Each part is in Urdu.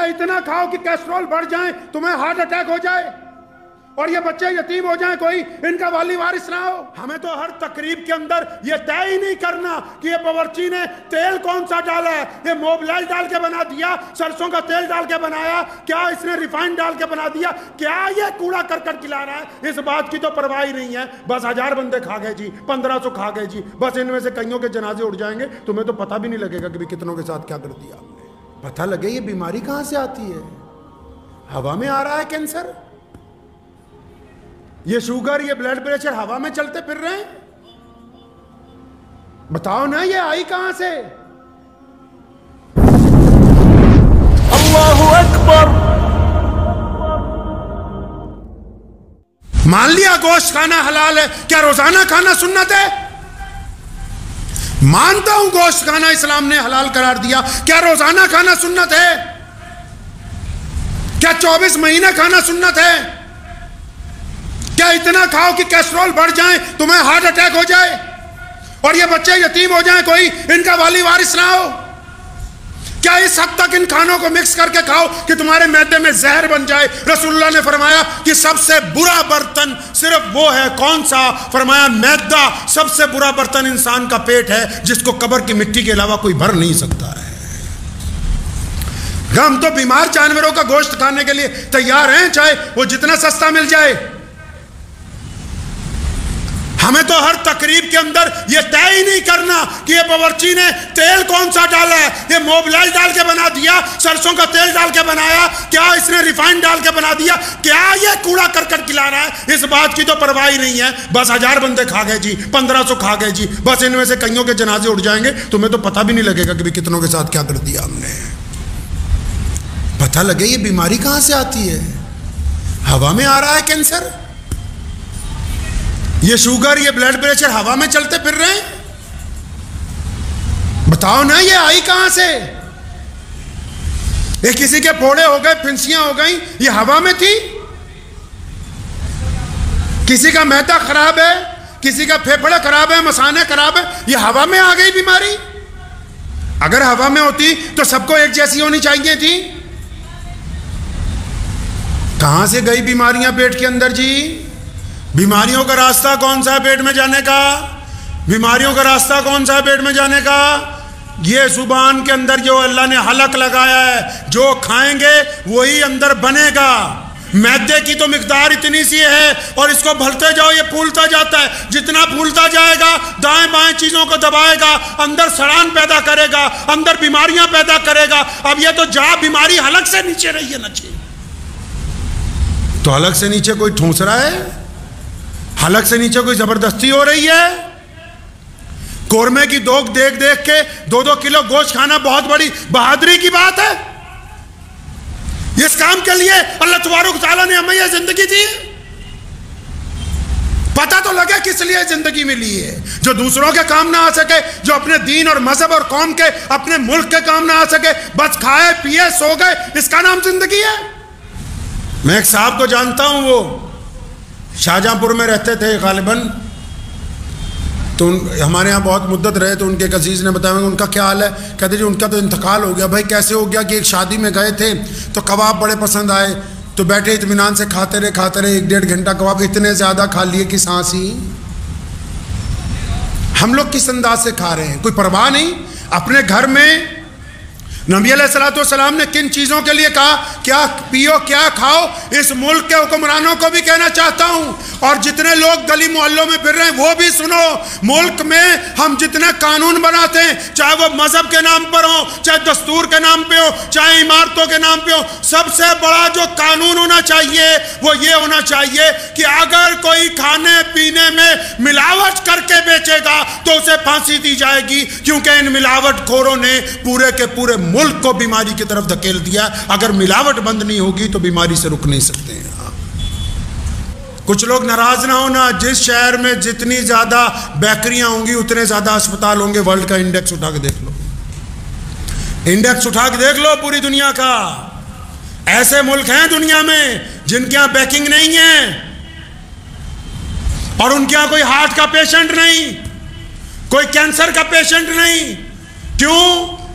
کیا اتنا کھاؤ کہ کیسٹرول بڑھ جائیں، تمہیں ہارٹ اٹیک ہو جائے اور یہ بچے یتیم ہو جائیں، کوئی ان کا والی وارث نہ ہو؟ ہمیں تو ہر تقریب کے اندر یہ طے ہی نہیں کرنا کہ یہ باورچی نے تیل کون سا ڈالا ہے، یہ موبلائل ڈال کے بنا دیا، سرسوں کا تیل ڈال کے بنایا، کیا اس نے ریفائنڈ ڈال کے بنا دیا، کیا یہ کوڑا کرکٹ کھلا رہا ہے، اس بات کی تو پرواہ ہی نہیں ہے۔ بس 1000 بندے کھا گئے جی، 1500 کھا گئے جی، بس ان میں سے کئیوں کے جنازے اٹھ جائیں گے، تمہیں تو پتہ بھی نہیں لگے گا کہ کتنوں کے ساتھ کیا کر دیا ہم نے۔ پتہ لگے یہ بیماری کہاں سے آتی ہے؟ ہوا میں آ رہا ہے کینسر، یہ شوگر، یہ بلڈ پریشر ہوا میں چلتے پھر رہے ہیں۔ بتاؤ نا یہ آئی کہاں سے؟ اللہ اکبر۔ مان لیا گوشت کھانا حلال ہے، کیا روزانہ کھانا سنت ہے؟ مانتا ہوں گوشت کھانا اسلام نے حلال قرار دیا، کیا روزانہ کھانا سنت ہے؟ کیا 24 مہینے کھانا سنت ہے؟ کیا اتنا کھاؤ کہ کیسٹرول بڑھ جائیں، تمہیں ہارٹ اٹیک ہو جائے اور یہ بچے یتیم ہو جائیں، کوئی ان کا والی وارث نہ ہو؟ کیا اس حد تک ان کھانوں کو مکس کر کے کھاؤ کہ تمہارے معدے میں زہر بن جائے؟ رسول اللہ نے فرمایا کہ سب سے برا برتن صرف وہ ہے، کون سا؟ فرمایا میدہ۔ سب سے برا برتن انسان کا پیٹ ہے، جس کو قبر کی مٹی کے علاوہ کوئی بھر نہیں سکتا ہے۔ ہم تو بیمار جانوروں کا گوشت کھانے کے لیے تیار ہیں، چاہے وہ جتنا سستا مل جائے۔ ہمیں تو ہر تقریب کے اندر یہ طے ہی نہیں کرنا کہ یہ باورچی نے تیل کون سا ڈالا ہے، یہ موبلائل ڈال کے بنا دیا، سرسوں کا تیل ڈال کے بنایا، کیا اس نے ریفائنڈ ڈال کے بنا دیا، کیا یہ کوڑا کرکٹ کھلا رہا ہے، اس بات کی تو پرواہ ہی نہیں ہے۔ بس 1000 بندے کھا گئے جی، 1500 کھا گئے جی، بس ان میں سے کئیوں کے جنازے اٹھ جائیں گے، تمہیں تو پتہ بھی نہیں لگے گا کہ کتنوں کے ساتھ کیا کر دیا ہم نے۔ پتہ لگے یہ بیماری کہاں سے آتی ہے؟ ہوا میں آ رہا ہے کینسر، یہ شوگر، یہ بلڈ پریشر ہوا میں چلتے پھر رہے ہیں۔ بتاؤ نا یہ آئی کہاں سے؟ یہ کسی کے پھوڑے ہو گئے، پھنسیاں ہو گئیں، یہ ہوا میں تھی؟ کسی کا معدہ خراب ہے، کسی کا پھیپھڑا خراب ہے، مثانے خراب ہے، یہ ہوا میں آ گئی بیماری؟ اگر ہوا میں ہوتی تو سب کو ایک جیسی ہونی چاہیے تھی۔ کہاں سے گئی بیماریاں پیٹ کے اندر جی؟ بیماریوں کا راستہ کون سا ہے پیٹ میں جانے کا؟ بیماریوں کا راستہ کون سا ہے پیٹ میں جانے کا؟ یہ زبان کے اندر جو اللہ نے حلق لگایا ہے، جو کھائیں گے وہی اندر بنے گا۔ میدے کی تو مقدار اتنی سی ہے اور اس کو بھرتے جاؤ یہ پھولتا جاتا ہے، جتنا پھولتا جائے گا دائیں بائیں چیزوں کو دبائے گا، اندر سڑان پیدا کرے گا، اندر بیماریاں پیدا کرے گا۔ اب یہ تو جا بیماری حلق سے نیچے رہی ہے نچے، تو حلق سے نیچے کوئی ٹھونس رہا ہے؟ حلق سے نیچے کوئی زبردستی ہو رہی ہے؟ قورمے کی دوک دیکھ دیکھ کے 2-2 کلو گوشت کھانا بہت بڑی بہادری کی بات ہے؟ اس کام کے لیے اللہ تبارک و تعالیٰ نے ہمیں یہ زندگی دی ہے۔ پتہ تو لگے کس لیے زندگی ملی ہے، جو دوسروں کے کام نہ آ سکے، جو اپنے دین اور مذہب اور قوم کے، اپنے ملک کے کام نہ آ سکے، بس کھائے پیے سو گئے، اس کا نام زندگی ہے؟ میں ایک صاحب کو جانتا ہوں، وہ شاہجہاں پور میں رہتے تھے غالباً، تو ہمارے ہاں بہت مدت رہے، تو ان کے ایک عزیز نے بتایا ان کا کیا حال ہے، کہتے جی ان کا تو انتقال ہو گیا۔ بھائی کیسے ہو گیا؟ کہ ایک شادی میں گئے تھے تو کباب بڑے پسند آئے، تو بیٹھے اطمینان سے کھاتے رہے 1-1.5 گھنٹہ کباب، اتنے زیادہ کھا لیے کہ سانس ہی۔ ہم لوگ کس انداز سے کھا رہے ہیں؟ کوئی پرواہ نہیں۔ اپنے گھر میں نبی علیہ السلام نے کن چیزوں کے لیے کہا کیا پیو کیا کھاؤ، اس ملک کے حکمرانوں کو بھی کہنا چاہتا ہوں، اور جتنے لوگ گلی محلوں میں پھر رہے ہیں وہ بھی سنو۔ ملک میں ہم جتنے قانون بناتے ہیں، چاہے وہ مذہب کے نام پر ہو، چاہے دستور کے نام پہ ہو، چاہے عمارتوں کے نام پہ ہو، سب سے بڑا جو قانون ہونا چاہیے وہ یہ ہونا چاہیے کہ اگر کوئی کھانے پینے میں ملاوٹ کر کے بیچے گا تو اسے پھانسی دی جائے گی، کیونکہ ان ملاوٹ خوروں نے پورے کے پورے ملک کو بیماری کی طرف دھکیل دیا۔ اگر ملاوٹ بند نہیں ہوگی تو بیماری سے رک نہیں سکتے ہیں۔ کچھ لوگ ناراض نہ ہونا، جس شہر میں جتنی زیادہ بیکریاں ہوں گی اتنے زیادہ اسپتال ہوں گے۔ ورلڈ کا انڈیکس اٹھا کے دیکھ لو، انڈیکس اٹھا کے دیکھ لو پوری دنیا کا۔ ایسے ملک ہیں دنیا میں جن کے یہاں بیکنگ نہیں ہے اور ان کے یہاں کوئی ہارٹ کا پیشنٹ نہیں، کوئی کینسر کا پیشنٹ نہیں۔ کیوں؟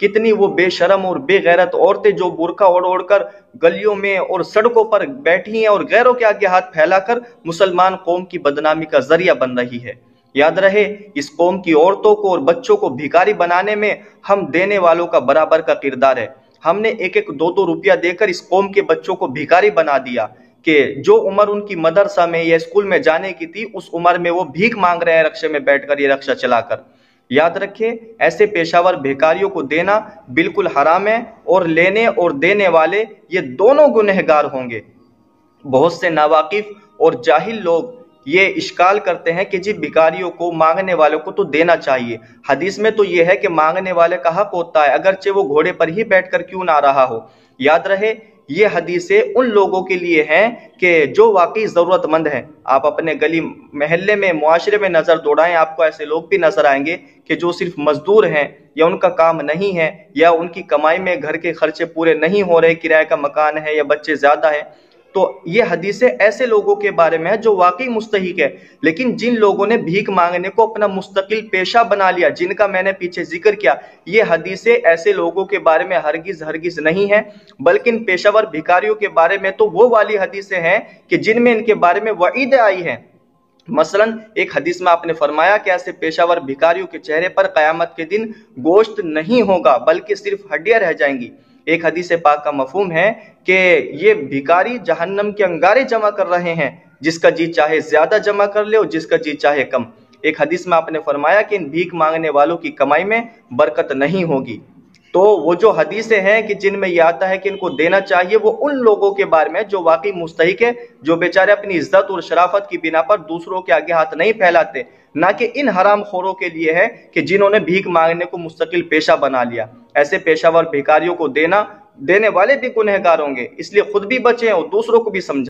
کتنی وہ بے شرم اور بے غیرت عورتیں جو برقع اوڑھ کر گلیوں میں اور سڑکوں پر بیٹھی ہیں اور غیروں کے آگے ہاتھ پھیلا کر مسلمان قوم کی بدنامی کا ذریعہ بن رہی ہے۔ یاد رہے، اس قوم کی عورتوں کو اور بچوں کو بھکاری بنانے میں ہم دینے والوں کا برابر کا کردار ہے۔ ہم نے 1-2 روپیہ دے کر اس قوم کے بچوں کو بھکاری بنا دیا کہ جو عمر ان کی مدرسہ میں یا اسکول میں جانے کی تھی، اس عمر میں وہ بھیک مانگ رہے ہیں رکشے میں بیٹھ کر، یہ رکشہ چلا کر۔ یاد رکھیں، ایسے پیشہ ور بھیکاریوں کو دینا بالکل حرام ہے، اور لینے اور دینے والے یہ دونوں گنہگار ہوں گے۔ بہت سے ناواقف اور جاہل لوگ یہ اشکال کرتے ہیں کہ جی بھکاریوں کو، مانگنے والوں کو تو دینا چاہیے۔ حدیث میں تو یہ ہے کہ مانگنے والے کا حق ہوتا ہے، اگرچہ وہ گھوڑے پر ہی بیٹھ کر کیوں نہ رہا ہو۔ یاد رہے، یہ حدیثیں ان لوگوں کے لیے ہیں کہ جو واقعی ضرورت مند ہیں۔ آپ اپنے گلی محلے میں، معاشرے میں نظر دوڑائیں، آپ کو ایسے لوگ بھی نظر آئیں گے کہ جو صرف مزدور ہیں، یا ان کا کام نہیں ہے، یا ان کی کمائی میں گھر کے خرچے پورے نہیں ہو رہے، کرایہ کا مکان ہے یا بچے زیادہ ہیں۔ تو یہ حدیثیں ایسے لوگوں کے بارے میں ہے جو واقعی مستحق ہے۔ لیکن جن لوگوں نے بھیک مانگنے کو اپنا مستقل پیشہ بنا لیا، جن کا میں نے پیچھے ذکر کیا، یہ حدیثیں ایسے لوگوں کے بارے میں ہرگز نہیں ہیں، بلکہ پیشہ ور بھکاریوں کے بارے میں تو وہ والی حدیثیں ہیں کہ جن میں ان کے بارے میں وعیدیں آئی ہیں۔ مثلا ایک حدیث میں آپ نے فرمایا کہ ایسے پیشہ ور بھکاریوں کے چہرے پر قیامت کے دن گوشت نہیں ہوگا بلکہ صرف ہڈیاں رہ جائیں گی۔ ایک حدیث پاک کا مفہوم ہے کہ یہ بھکاری جہنم کے انگارے جمع کر رہے ہیں، جس کا جی چاہے زیادہ جمع کر لے اور جس کا جی چاہے کم۔ ایک حدیث میں آپ نے فرمایا کہ ان بھیک مانگنے والوں کی کمائی میں برکت نہیں ہوگی۔ تو وہ جو حدیثیں ہیں کہ جن میں یہ آتا ہے کہ ان کو دینا چاہیے، وہ ان لوگوں کے بارے میں جو واقعی مستحق ہے، جو بیچارے اپنی عزت اور شرافت کی بنا پر دوسروں کے آگے ہاتھ نہیں پھیلاتے، نہ کہ ان حرام خوروں کے لیے ہے کہ جنہوں نے بھیک مانگنے کو مستقل پیشہ بنا لیا۔ ایسے پیشہ ور بھکاریوں کو دینے والے بھی گنہگار ہوں گے، اس لیے خود بھی بچیں اور دوسروں کو بھی سمجھیں۔